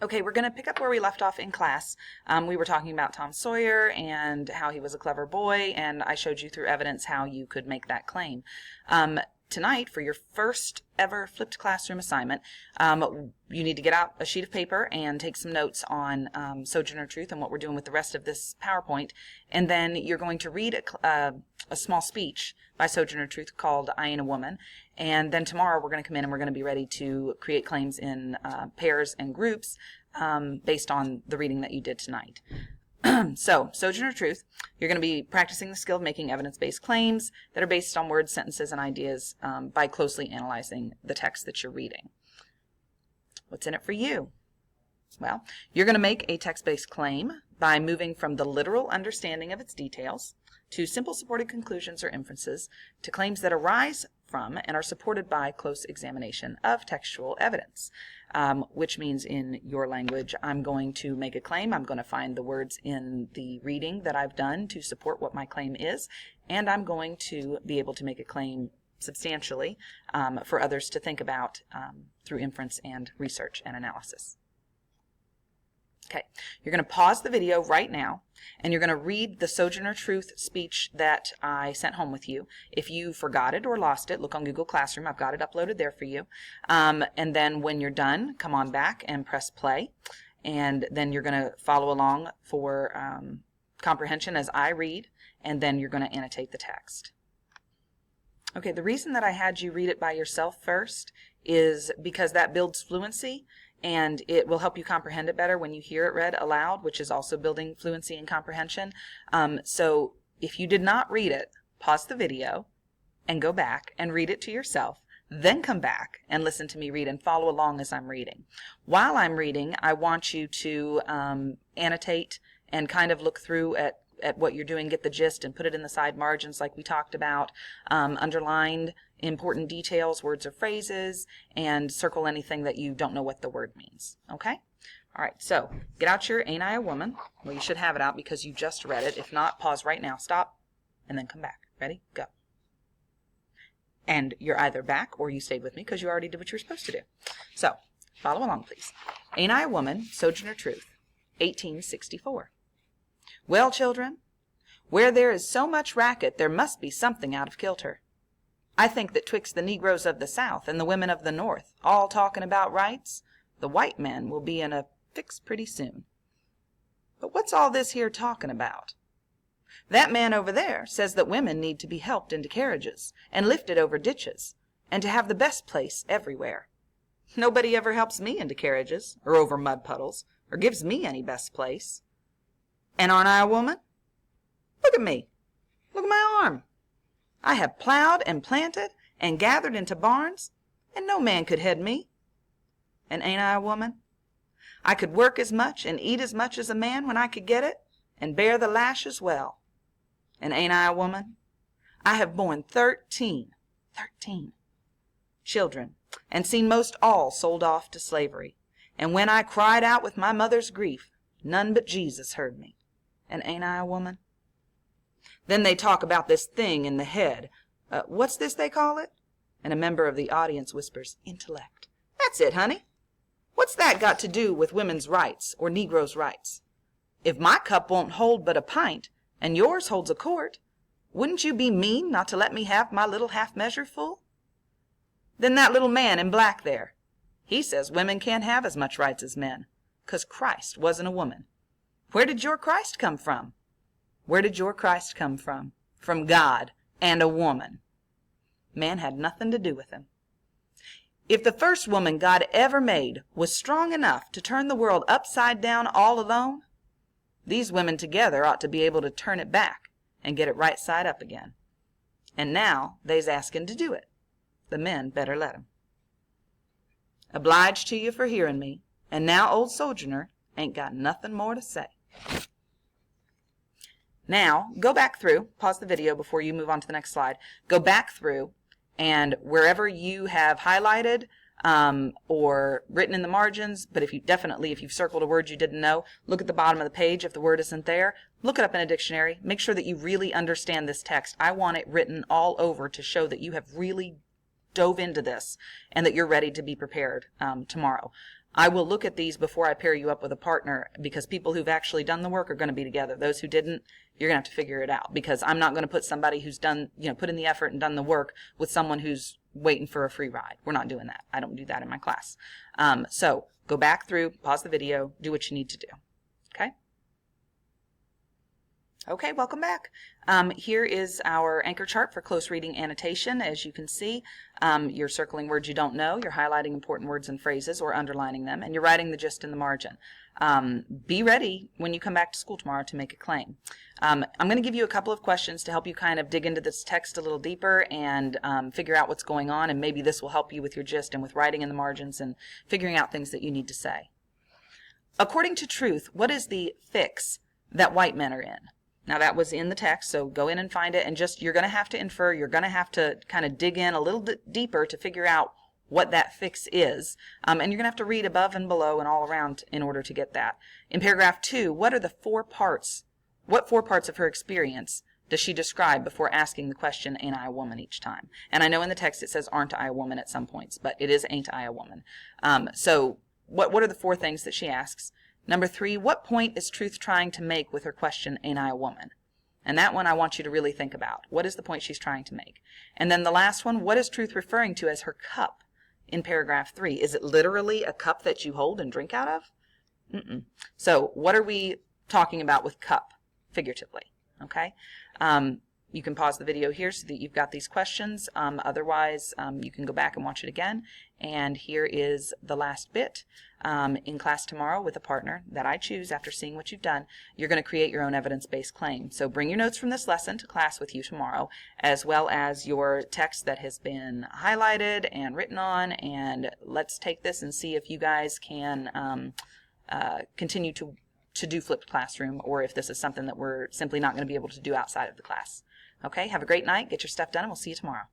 Okay, we're going to pick up where we left off in class. We were talking about Tom Sawyer and how he was a clever boy, and I showed you through evidence how you could make that claim. Tonight, for your first ever flipped classroom assignment, you need to get out a sheet of paper and take some notes on Sojourner Truth and what we're doing with the rest of this PowerPoint, and then you're going to read a small speech by Sojourner Truth called I Ain't a Woman, and then tomorrow we're going to come in and we're going to be ready to create claims in pairs and groups based on the reading that you did tonight. So, Sojourner Truth, you're going to be practicing the skill of making evidence-based claims that are based on words, sentences, and ideas by closely analyzing the text that you're reading. What's in it for you? Well, you're going to make a text-based claim by moving from the literal understanding of its details to simple supported conclusions or inferences to claims that arise from and are supported by close examination of textual evidence, which means in your language, I'm going to make a claim, I'm going to find the words in the reading that I've done to support what my claim is, and I'm going to be able to make a claim substantially for others to think about through inference and research and analysis. Okay, you're going to pause the video right now, and you're going to read the Sojourner Truth speech that I sent home with you. If you forgot it or lost it, look on Google Classroom. I've got it uploaded there for you. And then when you're done, come on back and press play. And then you're going to follow along for comprehension as I read, and then you're going to annotate the text. Okay, the reason that I had you read it by yourself first is because that builds fluency, and it will help you comprehend it better when you hear it read aloud, which is also building fluency and comprehension. So if you did not read it, pause the video and go back and read it to yourself, then come back and listen to me read and follow along as I'm reading. While I'm reading, I want you to annotate and kind of look through at what you're doing, get the gist, and put it in the side margins like we talked about, underlined important details, words or phrases, and circle anything that you don't know what the word means. Okay? All right, so get out your Ain't I a Woman? Well, you should have it out because you just read it. If not, pause right now, stop, and then come back. Ready? Go. And you're either back or you stayed with me because you already did what you were supposed to do. So, follow along, please. Ain't I a Woman? Sojourner Truth, 1864. Well, children, where there is so much racket, there must be something out of kilter. I think that twixt the Negroes of the South and the women of the North, all talking about rights, the white men will be in a fix pretty soon. But what's all this here talking about? That man over there says that women need to be helped into carriages and lifted over ditches, and to have the best place everywhere. Nobody ever helps me into carriages, or over mud puddles, or gives me any best place. And aren't I a woman? Look at me. Look at my arm. I have plowed and planted and gathered into barns, and no man could head me. And ain't I a woman? I could work as much and eat as much as a man when I could get it, and bear the lash as well. And ain't I a woman? I have borne 13 children, and seen most all sold off to slavery. And when I cried out with my mother's grief, none but Jesus heard me. And ain't I a woman? Then they talk about this thing in the head. What's this they call it? And a member of the audience whispers, intellect. That's it, honey. What's that got to do with women's rights or Negroes' rights? If my cup won't hold but a pint, and yours holds a quart, wouldn't you be mean not to let me have my little half measure full? Then that little man in black there, he says women can't have as much rights as men, 'cause Christ wasn't a woman. Where did your Christ come from? Where did your Christ come from? From God and a woman. Man had nothing to do with him. If the first woman God ever made was strong enough to turn the world upside down all alone, these women together ought to be able to turn it back and get it right side up again. And now they's asking to do it. The men better let 'em. Obliged to you for hearing me, and now old Sojourner ain't got nothing more to say. Now, go back through, pause the video before you move on to the next slide. Go back through, and wherever you have highlighted or written in the margins, but if you've circled a word you didn't know, look at the bottom of the page. If the word isn't there, look it up in a dictionary. Make sure that you really understand this text. I want it written all over to show that you have really dove into this and that you're ready to be prepared tomorrow. I will look at these before I pair you up with a partner, because people who've actually done the work are going to be together. Those who didn't, you're going to have to figure it out, because I'm not going to put somebody who's done, put in the effort and done the work with someone who's waiting for a free ride. We're not doing that. I don't do that in my class. So go back through, pause the video, do what you need to do. Okay? Okay, welcome back. Here is our anchor chart for close reading annotation. As you can see, you're circling words you don't know, you're highlighting important words and phrases or underlining them, and you're writing the gist in the margin. Be ready when you come back to school tomorrow to make a claim. I'm going to give you a couple of questions to help you kind of dig into this text a little deeper and figure out what's going on, and maybe this will help you with your gist and with writing in the margins and figuring out things that you need to say. According to Truth, what is the fix that white men are in? Now that was in the text, so go in and find it, and you're going to have to infer, you're going to have to kind of dig in a little deeper to figure out what that fix is, and you're going to have to read above and below and all around in order to get that. In paragraph 2, what four parts of her experience does she describe before asking the question, ain't I a woman, each time? And I know in the text it says, aren't I a woman at some points, but it is, ain't I a woman? So what are the 4 things that she asks? Number 3, what point is Truth trying to make with her question, ain't I a woman? And that one I want you to really think about. What is the point she's trying to make? And then the last one, what is Truth referring to as her cup in paragraph 3? Is it literally a cup that you hold and drink out of? So what are we talking about with cup figuratively? Okay. You can pause the video here so that you've got these questions. Otherwise, you can go back and watch it again. And here is the last bit. In class tomorrow with a partner that I choose after seeing what you've done, you're going to create your own evidence-based claim. So bring your notes from this lesson to class with you tomorrow, as well as your text that has been highlighted and written on, and let's take this and see if you guys can continue to do flipped classroom, or if this is something that we're simply not going to be able to do outside of the class. Okay, have a great night, get your stuff done, and we'll see you tomorrow.